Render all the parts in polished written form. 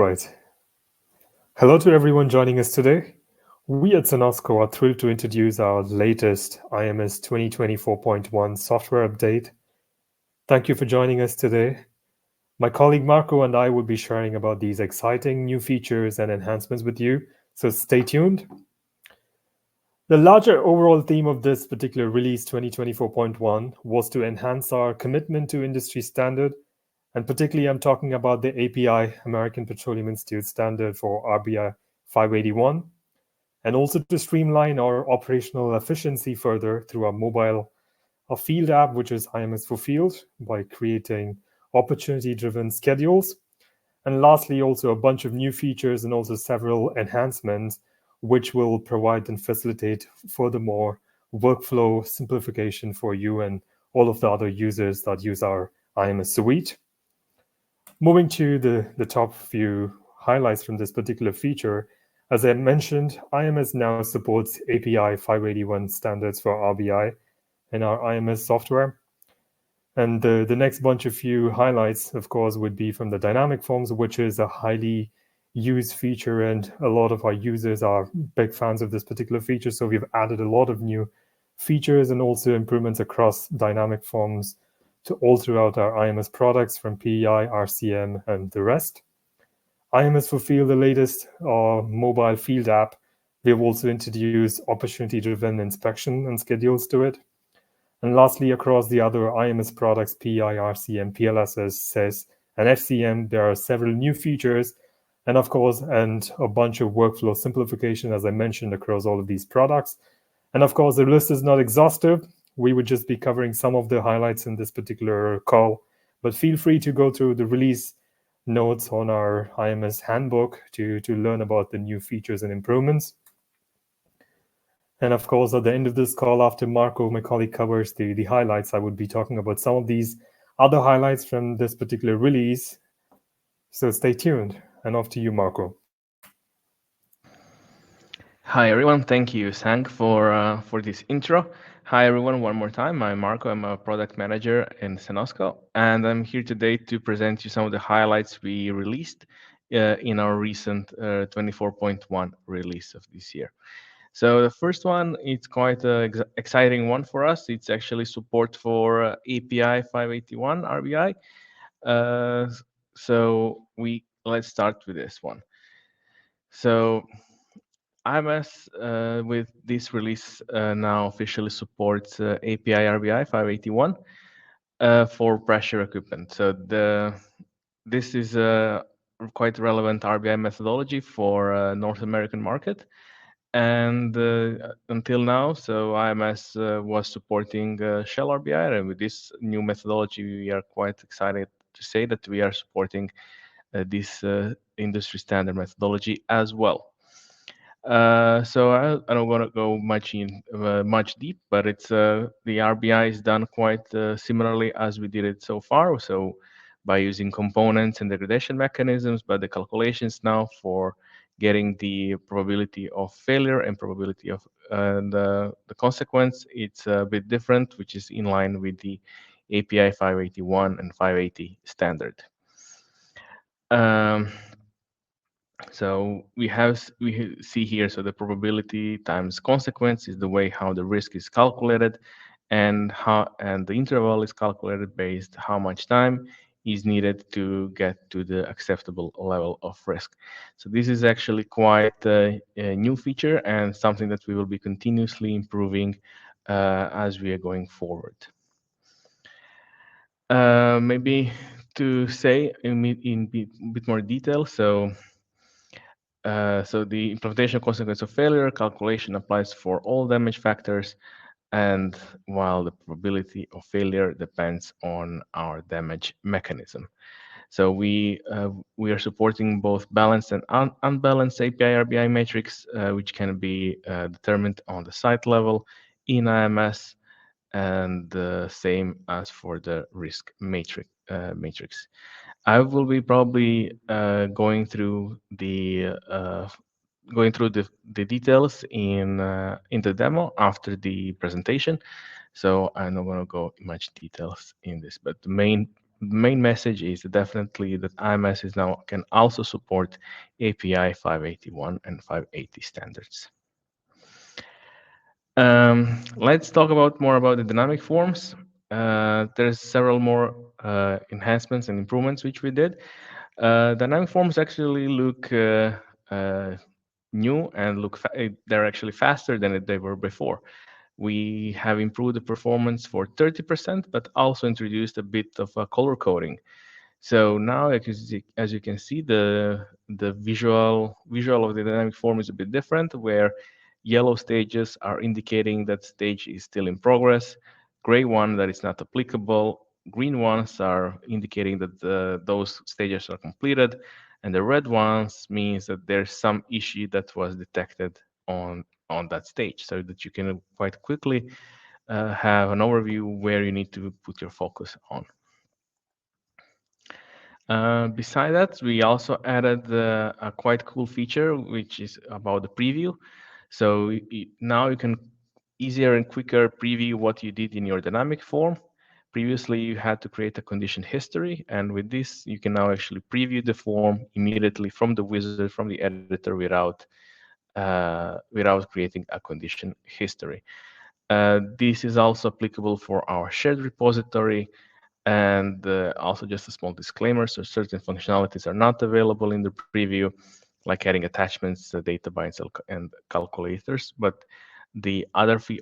Right. Hello to everyone joining us today. We at Cenosco are thrilled to introduce our latest IMS 2024.1 software update. Thank you for joining us today. My colleague Marco and I will be sharing about these exciting new features and enhancements with you, so stay tuned. The larger overall theme of this particular release 2024.1 was to enhance our commitment to industry standard. And particularly, I'm talking about the API, American Petroleum Institute standard for RBI 581, and also to streamline our operational efficiency further through our mobile field app, which is IMS for Field, by creating opportunity-driven schedules. And lastly, also a bunch of new features and also several enhancements, which will provide and facilitate furthermore workflow simplification for you and all of the other users that use our IMS suite. Moving to the top few highlights from this particular feature, as I mentioned, IMS now supports API 581 standards for RBI in our IMS software. And the next bunch of few highlights, of course, would be from the dynamic forms, which is a highly used feature, and a lot of our users are big fans of this particular feature. So we've added a lot of new features and also improvements across dynamic forms to all throughout our IMS products from PEI, RCM, and the rest. IMS for Field, the latest mobile field app, we have also introduced opportunity-driven inspection and schedules to it. And lastly, across the other IMS products, PEI, RCM, PLSS, SES, and FCM, there are several new features, and of course, and a bunch of workflow simplification, as I mentioned, across all of these products. And of course, the list is not exhaustive. We would just be covering some of the highlights in this particular call, but feel free to go through the release notes on our IMS handbook to learn about the new features and improvements. And of course, at the end of this call, after Marco, my colleague, covers the highlights, I would be talking about some of these other highlights from this particular release. So stay tuned. And off to you, Marco. Hi everyone, thank you, Sang, for this intro. Hi everyone, one more time. I'm Marco. I'm a product manager in Cenosco, and I'm here today to present you some of the highlights we released in our recent 24.1 release of this year. So the first one, it's quite an exciting one for us. It's actually support for API 581 RBI. So let's start with this one. So IMS with this release now officially supports API RBI 581 for pressure equipment. So this is a quite relevant RBI methodology for North American market. And until now, so IMS was supporting Shell RBI, and with this new methodology, we are quite excited to say that we are supporting this industry standard methodology as well. So I don't want to go much deep, but it's the RBI is done quite similarly as we did it so far. So by using components and degradation mechanisms, but the calculations now for getting the probability of failure and probability of the consequence, it's a bit different, which is in line with the API 581 and 580 standard. So we see here, so the probability times consequence is the way how the risk is calculated, and the interval is calculated based how much time is needed to get to the acceptable level of risk. So this is actually quite a new feature and something that we will be continuously improving as we are going forward. Maybe to say in bit more detail, so the implementation consequence of failure calculation applies for all damage factors, and while the probability of failure depends on our damage mechanism. So we are supporting both balanced and unbalanced API RBI matrix, which can be determined on the site level in IMS, and the same as for the risk matrix. I will be probably going through the details in the demo after the presentation. So I'm not going to go much details in this, but the main the main message is definitely that IMS is now can also support API 581 and 580 standards. Let's talk about more about the dynamic forms. There's several more enhancements and improvements which we did. Dynamic forms actually look uh, new and they're actually faster than they were before. We have improved the performance for 30%, but also introduced a bit of color coding. So now, as you can see, the visual of the dynamic form is a bit different, where yellow stages are indicating that stage is still in progress, gray one that is not applicable, green ones are indicating that those stages are completed, and the red ones means that there's some issue that was detected on that stage, so that you can quite quickly have an overview where you need to put your focus on. Beside that, we also added a quite cool feature, which is about the preview. So now you can easier and quicker preview what you did in your dynamic form. Previously, you had to create a condition history, and with this, you can now actually preview the form immediately from the wizard, from the editor, without creating a condition history. This is also applicable for our shared repository, and also just a small disclaimer, so certain functionalities are not available in the preview, like adding attachments, data binds, and calculators, but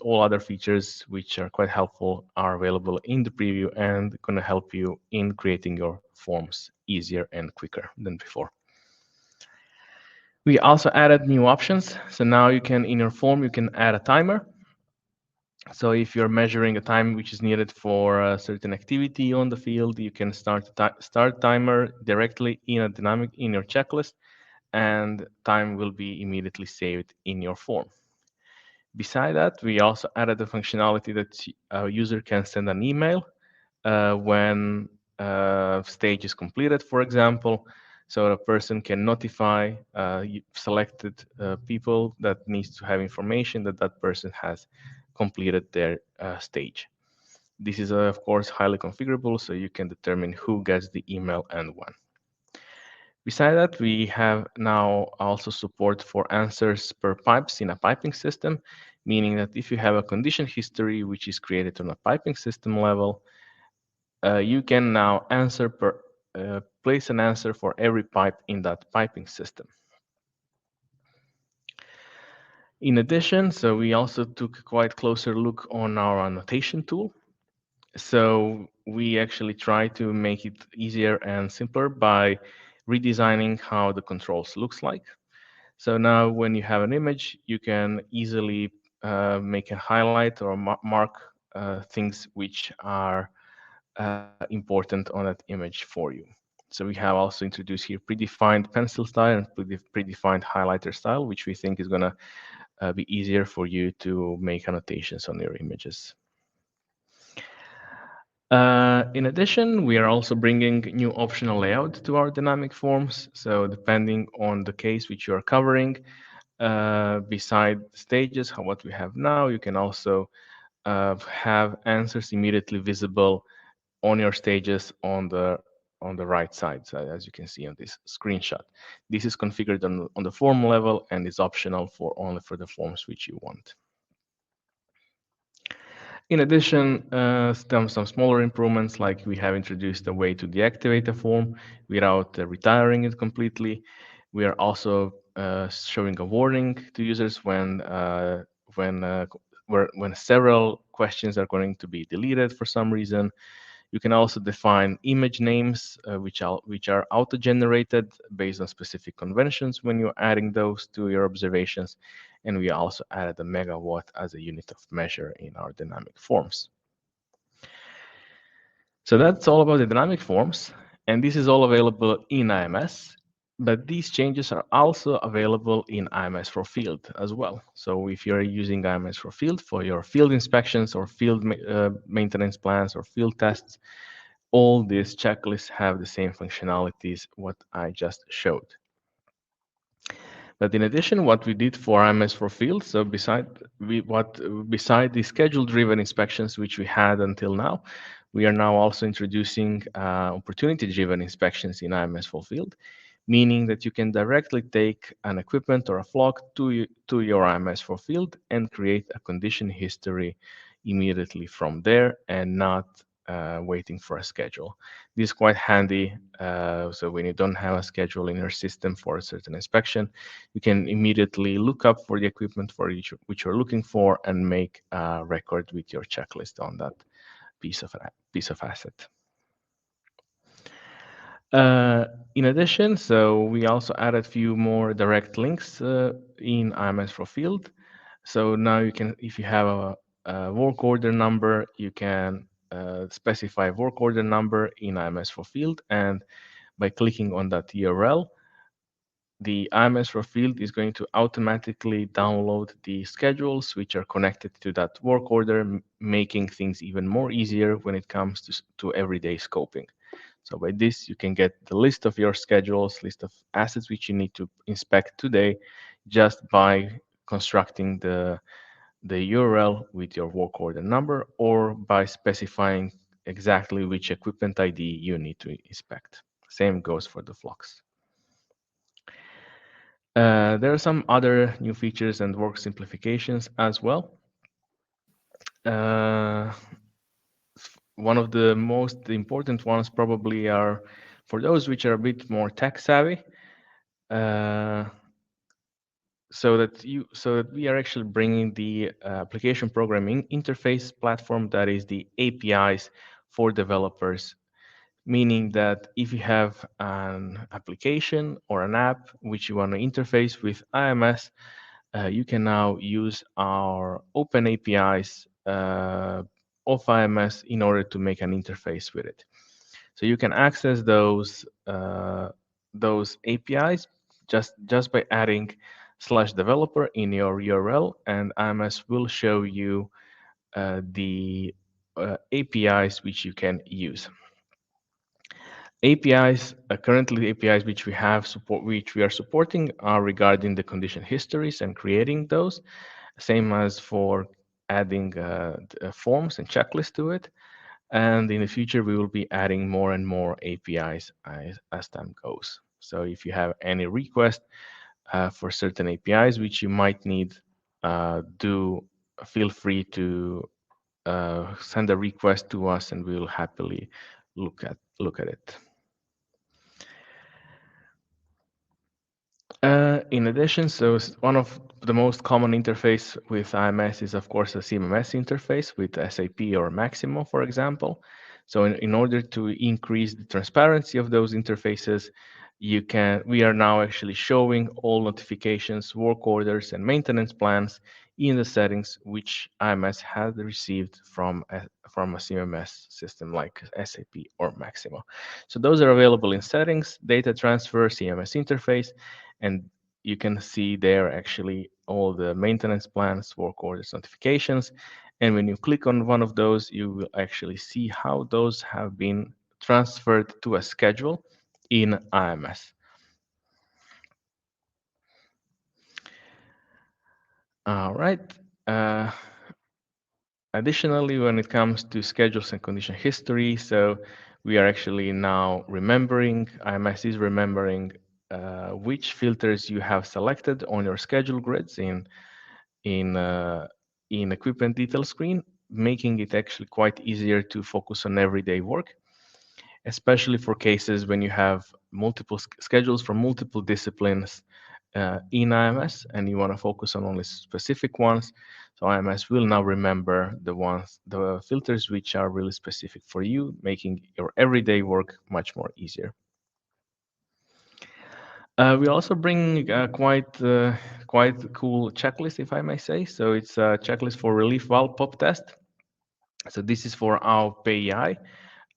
all other features which are quite helpful are available in the preview and going to help you in creating your forms easier and quicker than before. We also added new options. So now you can, in your form, you can add a timer. So if you're measuring a time which is needed for a certain activity on the field, you can start timer directly in a dynamic in your checklist, and time will be immediately saved in your form. Beside that, we also added the functionality that a user can send an email when stage is completed, for example. So a person can notify selected people that needs to have information that that person has completed their stage. This is, of course, highly configurable, so you can determine who gets the email and when. Beside that, we have now also support for answers per pipes in a piping system, meaning that if you have a condition history which is created on a piping system level, you can now place an answer for every pipe in that piping system. In addition, so we also took a quite closer look on our annotation tool. So we actually try to make it easier and simpler by redesigning how the controls looks like. So now when you have an image, you can easily make a highlight or mark things which are important on that image for you. So we have also introduced here predefined pencil style and predefined highlighter style, which we think is going to be easier for you to make annotations on your images. In addition, we are also bringing new optional layout to our dynamic forms. So depending on the case which you are covering, beside stages, what we have now, you can also have answers immediately visible on your stages on the right side, so as you can see on this screenshot. This is configured on the form level and is optional for only for the forms which you want. In addition, some smaller improvements, like we have introduced a way to deactivate a form without retiring it completely. We are also showing a warning to users when several questions are going to be deleted for some reason. You can also define image names, which are auto-generated based on specific conventions when you're adding those to your observations. And we also added a megawatt as a unit of measure in our dynamic forms. So that's all about the dynamic forms. And this is all available in IMS. But these changes are also available in IMS for field as well. So if you're using IMS for field for your field inspections or field maintenance plans or field tests, all these checklists have the same functionalities what I just showed. But in addition, what we did for IMS for field, so beside the schedule-driven inspections which we had until now, we are now also introducing opportunity-driven inspections in IMS Fulfilled, meaning that you can directly take an equipment or a flock to your IMS Fulfilled and create a condition history immediately from there and not waiting for a schedule. This is quite handy. So when you don't have a schedule in your system for a certain inspection, you can immediately look up for the equipment for which you're looking for and make a record with your checklist on that piece of asset. Uh, in addition, so we also added a few more direct links in IMS Fulfilled. So now you can, if you have a work order number, you can specify work order number in IMS Fulfilled, and by clicking on that URL, the IMS Fulfilled is going to automatically download the schedules which are connected to that work order, making things even more easier when it comes to everyday scoping. So by this, you can get the list of your schedules, list of assets which you need to inspect today, just by constructing the URL with your work order number, or by specifying exactly which equipment ID you need to inspect. Same goes for the flocks. There are some other new features and work simplifications as well. Uh, one of the most important ones probably are for those which are a bit more tech savvy. Uh, so that we are actually bringing the application programming interface platform, that is the APIs for developers, meaning that if you have an application or an app which you want to interface with IMS, you can now use our open APIs of IMS in order to make an interface with it. So you can access those APIs just by adding /developer in your URL, and IMS will show you the APIs which you can use. APIs currently APIs which we have support, which we are supporting, are regarding the condition histories and creating those, same as for adding forms and checklists to it. And in the future, we will be adding more and more APIs as time goes. So if you have any request for certain APIs which you might need, do feel free to send a request to us, and we will happily look at it. In addition, so one of the most common interface with IMS is, of course, a CMMS interface with SAP or Maximo, for example. So in order to increase the transparency of those interfaces, we are now actually showing all notifications, work orders, and maintenance plans in the settings which IMS has received from a CMMS system like SAP or Maximo. So those are available in settings, data transfer, CMS interface, and you can see there actually all the maintenance plans, work orders, notifications. And when you click on one of those, you will actually see how those have been transferred to a schedule in IMS. All right. Additionally, when it comes to schedules and condition history, so we are actually now remembering, IMS is remembering which filters you have selected on your schedule grids in equipment detail screen, making it actually quite easier to focus on everyday work, especially for cases when you have multiple schedules from multiple disciplines in IMS and you want to focus on only specific ones. So IMS will now remember the filters which are really specific for you, making your everyday work much more easier. We also bring quite cool checklist, if I may say. So it's a checklist for relief valve pop test. So this is for our PEI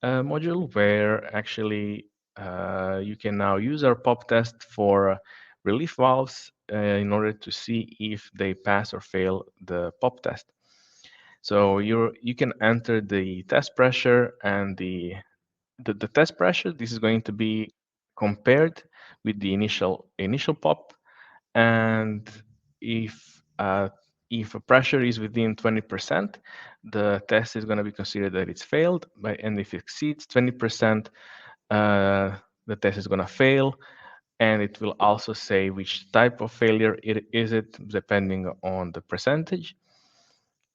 module, where actually you can now use our pop test for relief valves in order to see if they pass or fail the pop test. So you can enter the test pressure and the test pressure. This is going to be compared with the initial pop, and if if a pressure is within 20%, the test is going to be considered that it's failed, and if it exceeds 20%, the test is going to fail, and it will also say which type of failure it is depending on the percentage.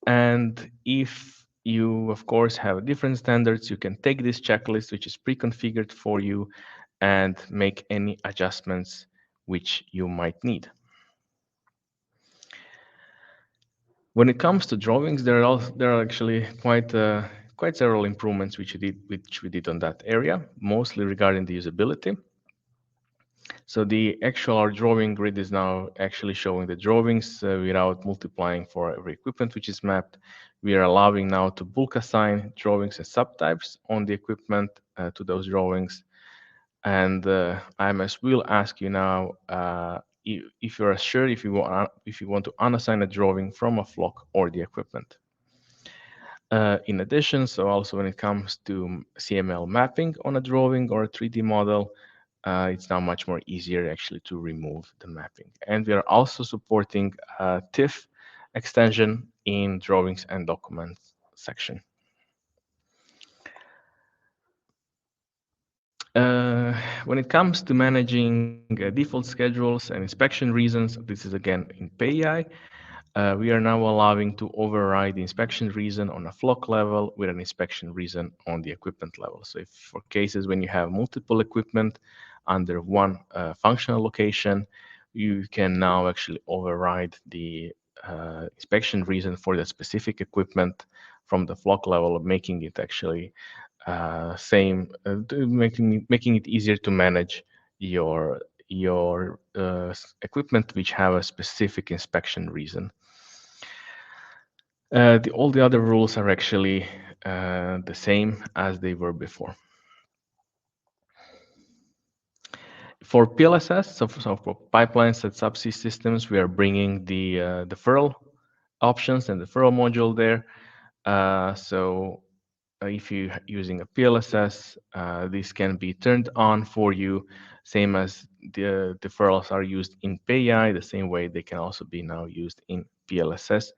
And if you, of course, have different standards, you can take this checklist, which is pre-configured for you, and make any adjustments which you might need. When it comes to drawings, there are actually quite several improvements which we did on that area, mostly regarding the usability. So the actual drawing grid is now actually showing the drawings without multiplying for every equipment which is mapped. We are allowing now to bulk assign drawings and subtypes on the equipment to those drawings. And IMS will ask you now if you are sure if you want to unassign a drawing from a flock or the equipment. In addition, so also when it comes to CML mapping on a drawing or a 3D model, it's now much more easier actually to remove the mapping. And we are also supporting TIFF extension in drawings and documents section. When it comes to managing default schedules and inspection reasons, this is again in PAI. We are now allowing to override the inspection reason on a flock level with an inspection reason on the equipment level. So if for cases when you have multiple equipment under one functional location, you can now actually override the inspection reason for the specific equipment from the flock level, making it actually making it easier to manage your equipment which have a specific inspection reason. All the other rules are actually the same as they were before. For PLSS, so for pipelines and subsea systems, we are bringing the deferral options and the deferral module there. So if you're using a PLSS, this can be turned on for you, same as the deferrals are used in PAI, the same way they can also be now used in PLSS.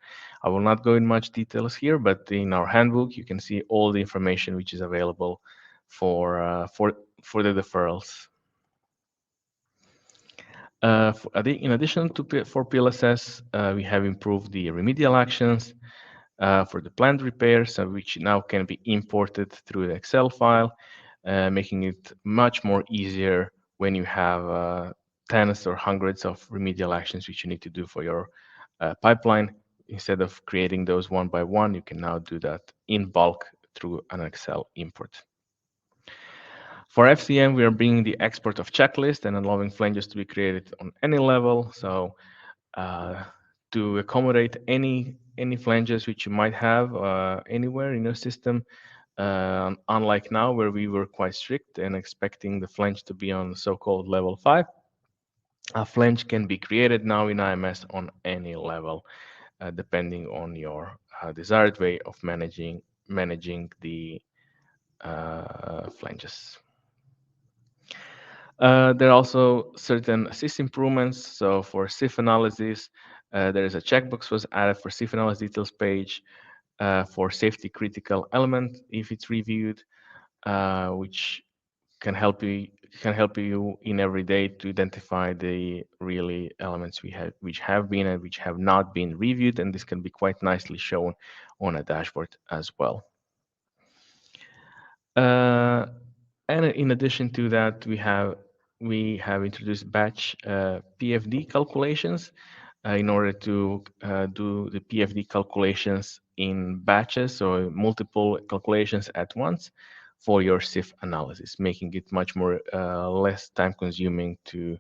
I will not go in much details here, but in our handbook, you can see all the information which is available for the deferrals. In addition to for PLSS, we have improved the remedial actions for the planned repairs, which now can be imported through the Excel file, making it much more easier when you have tens or hundreds of remedial actions which you need to do for your pipeline. Instead of creating those one by one, you can now do that in bulk through an Excel import. For FCM, we are bringing the export of checklist and allowing flanges to be created on any level. So to accommodate any flanges which you might have anywhere in your system, unlike now where we were quite strict and expecting the flange to be on so-called level 5, a flange can be created now in IMS on any level, depending on your desired way of managing the flanges. There are also certain assist improvements. So for SIF analysis, there is a checkbox was added for SIF analysis details page for safety critical element if it's reviewed, which can help you in every day to identify the really elements which have been and which have not been reviewed, and this can be quite nicely shown on a dashboard as well. And in addition to that, we have introduced batch PFD calculations in order to do the PFD calculations in batches or multiple calculations at once for your SIF analysis, making it much more less time consuming to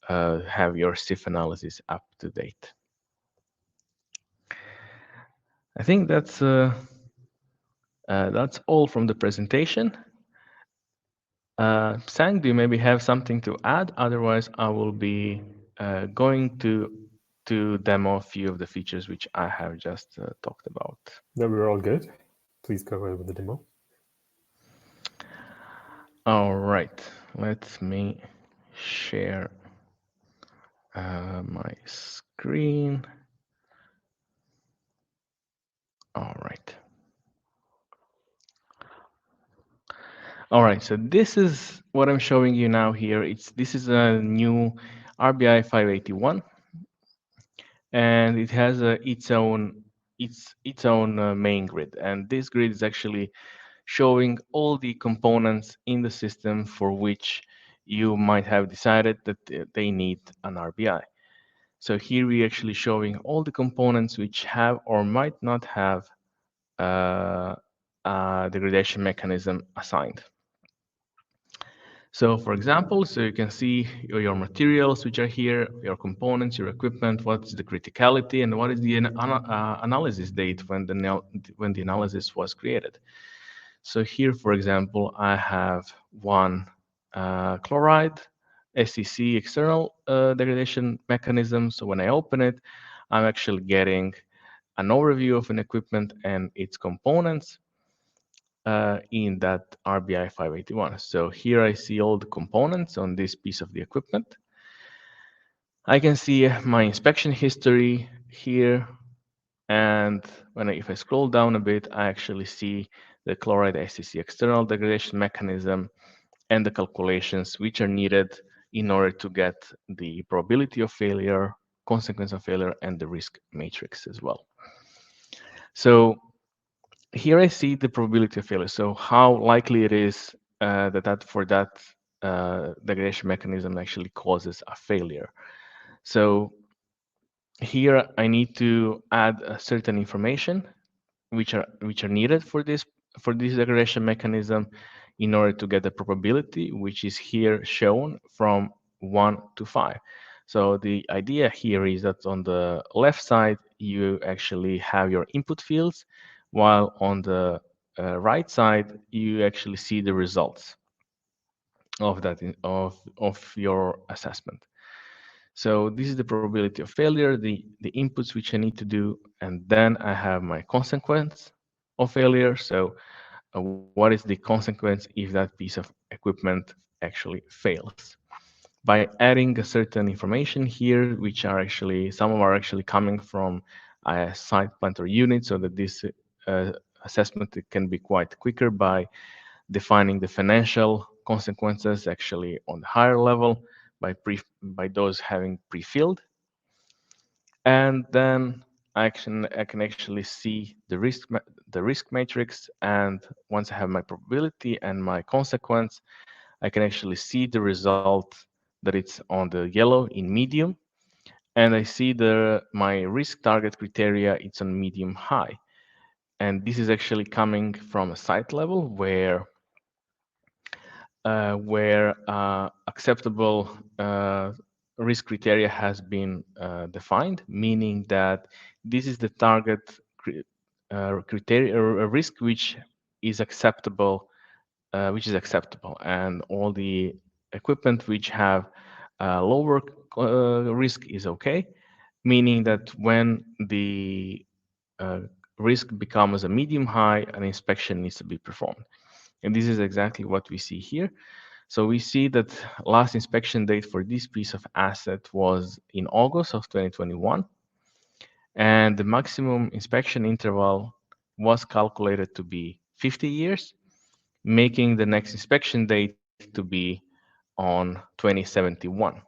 have your SIF analysis up to date. I think that's all from the presentation. Sang, do you maybe have something to add? Otherwise, I will be going to demo a few of the features which I have just talked about. No, we're all good. Please go ahead with the demo. All right, let me share my screen. All right, so this is what I'm showing you now here. This is a new RBI 581, and it has its own main grid. And this grid is actually showing all the components in the system for which you might have decided that they need an RBI. So here we're actually showing all the components which have or might not have uh, a degradation mechanism assigned. So for example, so you can see your materials which are here, your components, your equipment, what's the criticality, and what is the analysis date when the analysis was created. So here, for example, I have one chloride SEC external degradation mechanism. So when I open it, I'm actually getting an overview of an equipment and its components in that RBI 581. So here I see all the components on this piece of the equipment. I can see my inspection history here, and if I scroll down a bit, I actually see the chloride SEC external degradation mechanism and the calculations which are needed in order to get the probability of failure, consequence of failure, and the risk matrix as well. So here I see the probability of failure. So how likely it is that degradation mechanism actually causes a failure. So here I need to add a certain information which are needed for this degradation mechanism in order to get the probability, which is here shown from 1 to 5. So the idea here is that on the left side you actually have your input fields, while on the right side you actually see the results of of your assessment. So this is the probability of failure, the inputs which I need to do, and then I have my consequence of failure. So what is the consequence if that piece of equipment actually fails? By adding a certain information here, which are actually, some of are actually coming from a site planter unit, so that this assessment can be quite quicker by defining the financial consequences actually on the higher level by those having pre-filled, and then I can actually see the risk matrix, and once I have my probability and my consequence, I can actually see the result that it's on the yellow in medium, and I see my risk target criteria, it's on medium high, and this is actually coming from a site level where acceptable risk criteria has been defined, meaning that this is the target criteria or a risk which is acceptable, and all the equipment which have lower risk is okay, meaning that when the uh, risk becomes a medium high, an inspection needs to be performed. And this is exactly what we see here. So we see that last inspection date for this piece of asset was in August of 2021, and the maximum inspection interval was calculated to be 50 years, making the next inspection date to be on 2071.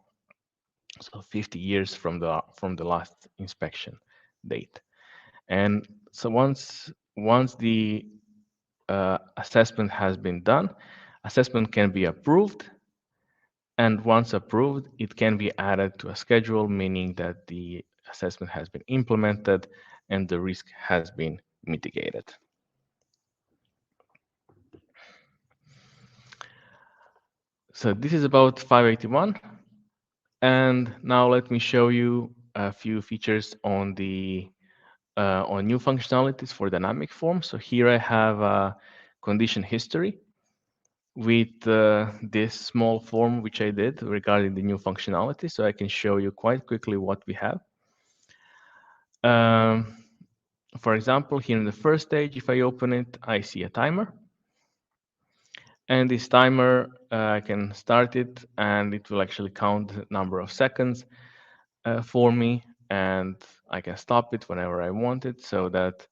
So 50 years from the last inspection date. And so once the assessment has been done, assessment can be approved, and once approved, it can be added to a schedule, meaning that the assessment has been implemented and the risk has been mitigated. So this is about 581. And now let me show you a few features on new functionalities for dynamic form. So here I have a condition history with this small form which I did regarding the new functionality. So I can show you quite quickly what we have. Um, for example, here in the first stage, if I open it, I see a timer. And this timer, I can start it and it will actually count the number of seconds for me, and I can stop it whenever I want it, so that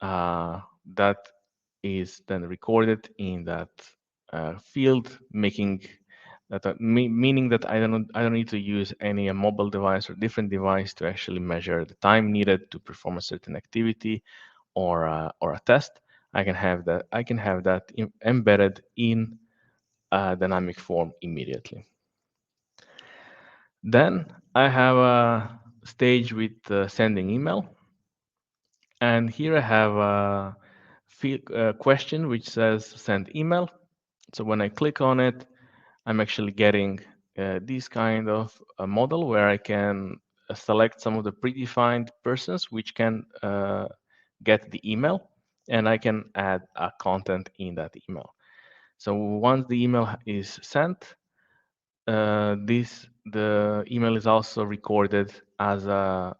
that is then recorded in that field, making that meaning that I don't need to use any mobile device or different device to actually measure the time needed to perform a certain activity or a test. I can have that embedded in a dynamic form immediately. Then I have a stage with sending email, and here I have a question which says send email. So when I click on it, I'm actually getting this kind of a model where I can select some of the predefined persons which can get the email, and I can add a content in that email. So once the email is sent, the email is also recorded as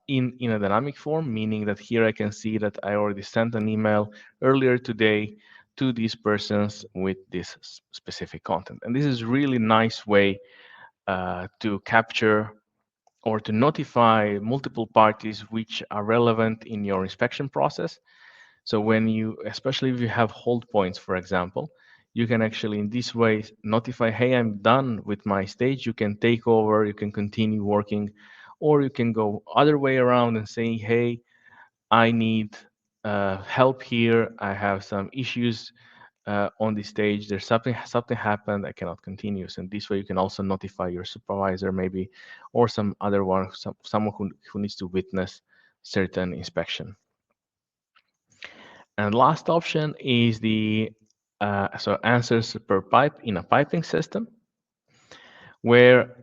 in a dynamic form, meaning that here I can see that I already sent an email earlier today to these persons with this specific content. And this is really nice way to capture or to notify multiple parties which are relevant in your inspection process. So when you, especially if you have hold points, for example, you can actually in this way notify, hey, I'm done with my stage. You can take over, you can continue working, or you can go other way around and say, hey, I need help here. I have some issues on this stage. There's something happened. I cannot continue. So in this way, you can also notify your supervisor, maybe, or some other one, someone who needs to witness certain inspection. And last option is the so answers per pipe in a piping system, where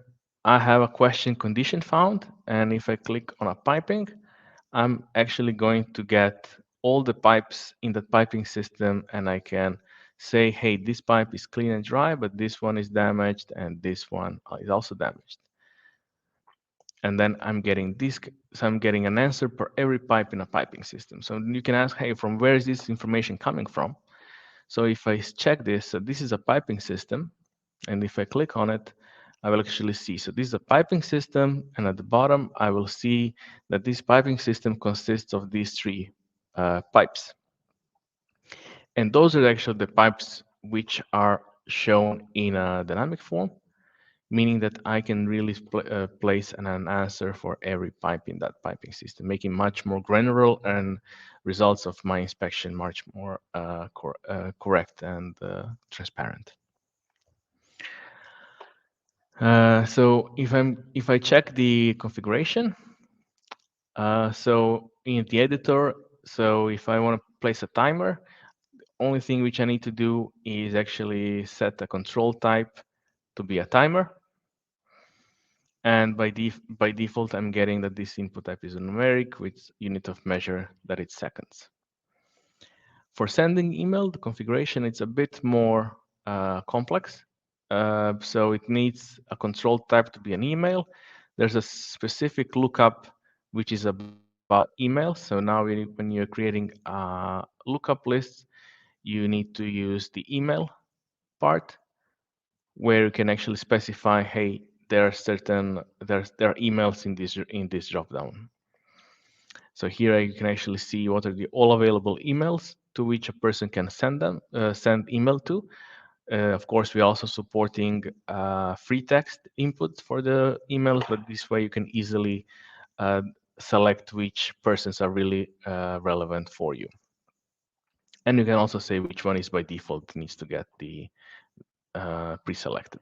I have a question condition found, and if I click on a piping, I'm actually going to get all the pipes in the piping system, and I can say, hey, this pipe is clean and dry, but this one is damaged, and this one is also damaged. And then I'm getting this, so I'm getting an answer per every pipe in a piping system. So you can ask, hey, from where is this information coming from? So if I check this, so this is a piping system, and if I click on it, I will actually see. So this is a piping system, and at the bottom, I will see that this piping system consists of these three pipes. And those are actually the pipes which are shown in a dynamic form, meaning that I can really place an answer for every pipe in that piping system, making much more granular and results of my inspection much more correct and transparent. So if I check the configuration, so in the editor, so if I want to place a timer, only thing which I need to do is actually set a control type to be a timer. And by default, I'm getting that this input type is a numeric with unit of measure that it's seconds. For sending email, the configuration is a bit more complex. So it needs a control type to be an email. There's a specific lookup which is about email. So now when you're creating lookup lists, you need to use the email part, where you can actually specify, hey, there are emails in this dropdown. So here you can actually see what are the all available emails to which a person can send email to. Of course, we're also supporting free text input for the emails, but this way you can easily select which persons are really relevant for you. And you can also say which one is by default needs to get the pre-selected.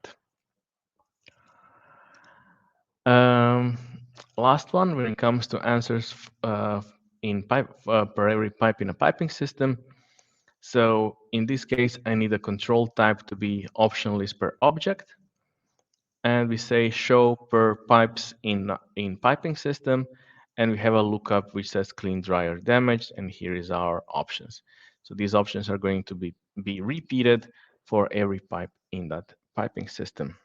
Last one, when it comes to answers in pipe per every pipe in a piping system. So in this case, I need a control type to be optional list per object, and we say show per pipes in piping system, and we have a lookup which says clean, dry, or damaged, and here is our options. So these options are going to be repeated for every pipe in that piping system.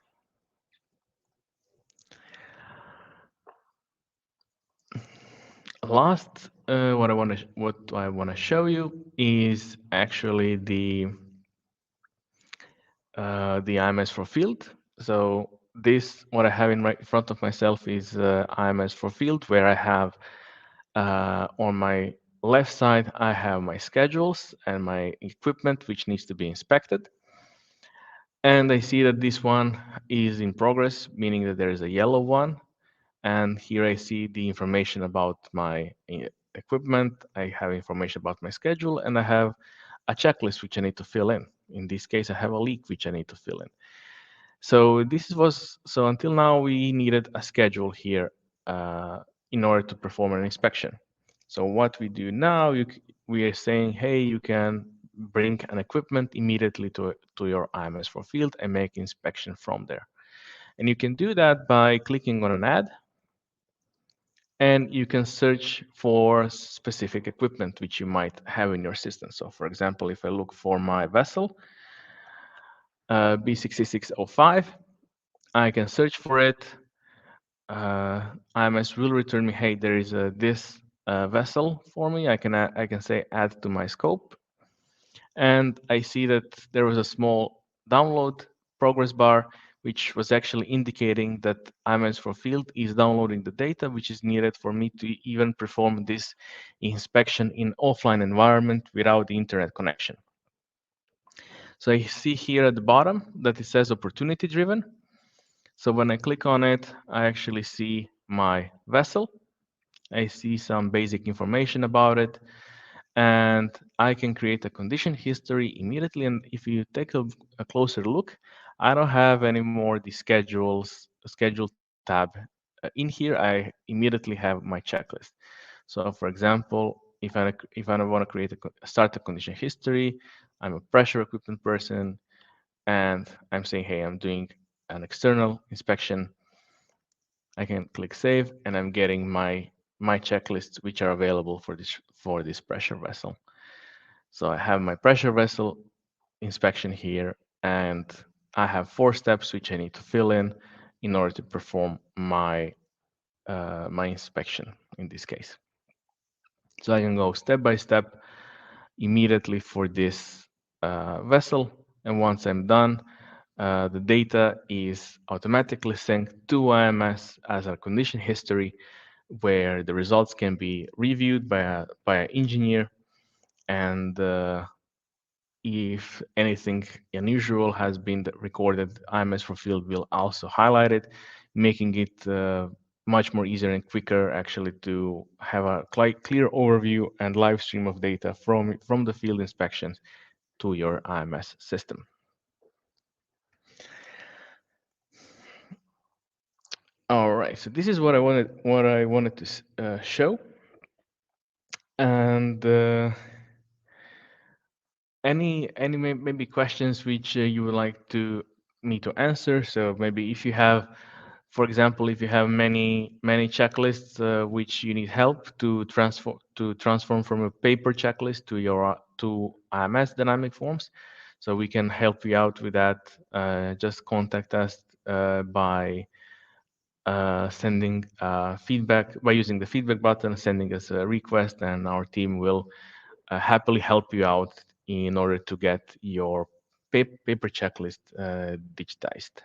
Last, what I want to show you is actually the IMS for field. So this, what I have in front of myself is IMS for field, where I have on my left side, I have my schedules and my equipment, which needs to be inspected. And I see that this one is in progress, meaning that there is a yellow one. And here I see the information about my equipment. I have information about my schedule, and I have a checklist which I need to fill in. In this case, I have a leak which I need to fill in. So until now we needed a schedule here in order to perform an inspection. So what we do now, we are saying, hey, you can bring an equipment immediately to your IMS for field and make inspection from there. And you can do that by clicking on an ad, and you can search for specific equipment which you might have in your system. So for example, if I look for my vessel, B6605, I can search for it. IMS will return me, hey, there is this vessel for me. I can say add to my scope, and I see that there was a small download progress bar, which was actually indicating that IMS for field is downloading the data which is needed for me to even perform this inspection in offline environment without the internet connection. So I see here at the bottom that it says opportunity driven. So when I click on it, I actually see my vessel. I see some basic information about it, and I can create a condition history immediately. And if you take a closer look, I don't have any more the schedule tab. In here, I immediately have my checklist. So for example, if I want to create start a condition history, I'm a pressure equipment person, and I'm saying, hey, I'm doing an external inspection. I can click save, and I'm getting my checklists which are available for this pressure vessel. So I have my pressure vessel inspection here, and I have 4 steps which I need to fill in order to perform my inspection in this case. So I can go step by step immediately for this vessel, and once I'm done, the data is automatically synced to IMS as a condition history, where the results can be reviewed by an engineer, and if anything unusual has been recorded, IMS for field will also highlight it, making it much more easier and quicker actually to have a clear overview and live stream of data from the field inspections to your IMS system. All right, so this is what I wanted to show, and any maybe questions which you would like me to answer. So maybe if you have, for example, if you have many checklists which you need help to transform from a paper checklist to IMS dynamic forms, so we can help you out with that. Just contact us by sending feedback, by using the feedback button, sending us a request, and our team will happily help you out in order to get your paper checklist digitized.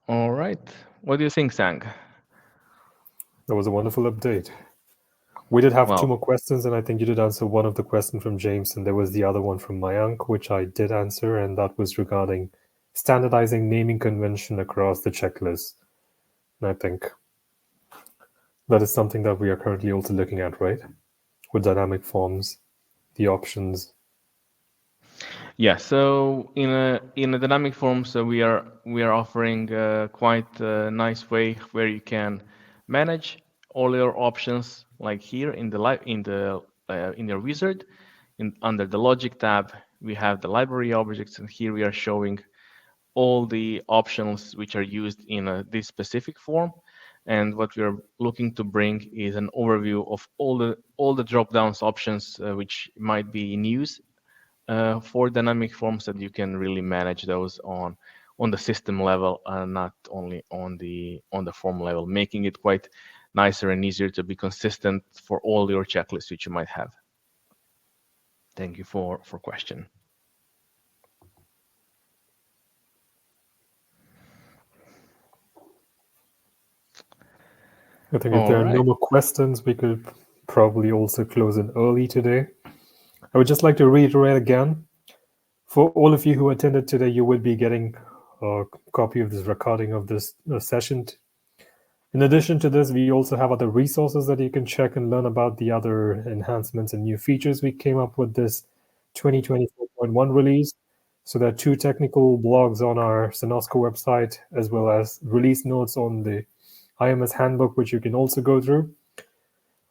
All right. What do you think, Sang? That was a wonderful update. We did have 2 Well, more questions, and I think you did answer one of the questions from James, and there was the other one from Mayank, which I did answer, and that was regarding standardizing naming convention across the checklist. And I think that is something that we are currently also looking at, right? With dynamic forms, the options. yeah. So in a dynamic form, so we are offering quite a nice way where you can manage all your options, like here in in your wizard. Under the logic tab, we have the library objects, and here we are showing all the options which are used in this specific form. And what we are looking to bring is an overview of all the drop downs options which might be in use for dynamic forms, that you can really manage those on the system level and not only on the form level, making it quite nicer and easier to be consistent for all your checklists which you might have. Thank you for question. I think if All there are no right. more questions, we could probably also closing early today. I would just like to reiterate again, for all of you who attended today, you will be getting a copy of this recording of this session. In addition to this, we also have other resources that you can check and learn about the other enhancements and new features we came up with this 2024.1 release. So there are 2 technical blogs on our Cenosco website, as well as release notes on the IMS handbook, which you can also go through.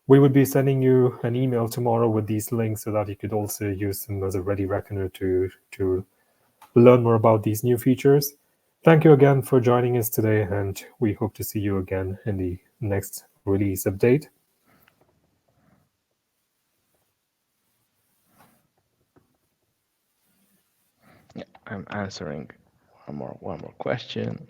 We would be sending you an email tomorrow with these links so that you could also use them as a ready reckoner to learn more about these new features. Thank you again for joining us today, and we hope to see you again in the next release update. Yeah, I'm answering one more question.